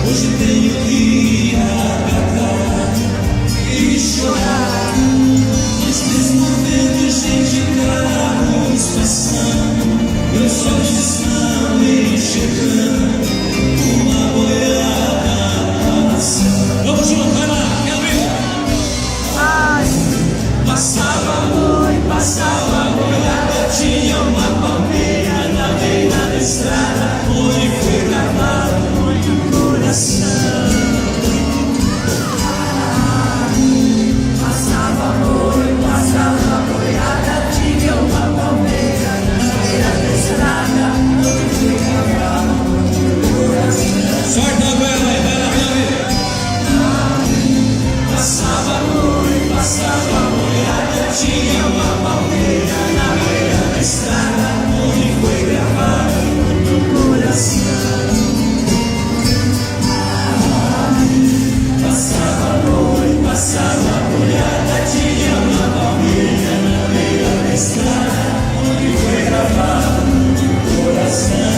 Hoje tenho que acatar e chorar, mas mesmo vendo gente, carros passando, meus olhos estão enxergando uma boiada passando. Vamos junto, vai lá, quero ver. Passava boi, passava boiada, tinha uma palmeira na beira da estrada, onde foi gravado muito coração. Passava boi, passava boiada, tinha uma palmeira na beira da estrada, onde foi gravado muito coração. Sorte a vela aí, vai lá, vai lá. Passava boi, passava boiada, tinha uma palmeira na beira da estrada, onde foi gravado no coração. Passava boi, passava boiada, tinha uma palmeira na beira da estrada, onde foi gravado no coração.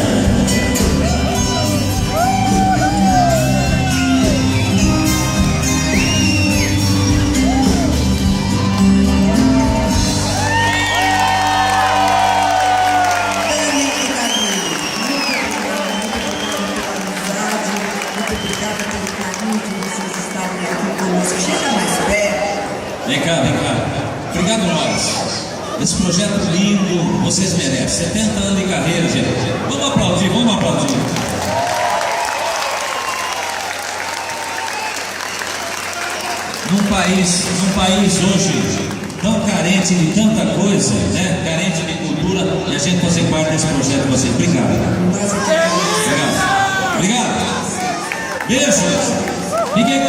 Vem cá, vem cá. Obrigado, nós. Esse projeto lindo, vocês merecem. 70 anos de carreira, gente. Vamos aplaudir, vamos aplaudir. Num país hoje tão carente de tanta coisa, né? Carente de cultura, e a gente fazer parte desse projeto com vocês. Obrigado. Obrigado. Obrigado. Beijo. Ninguém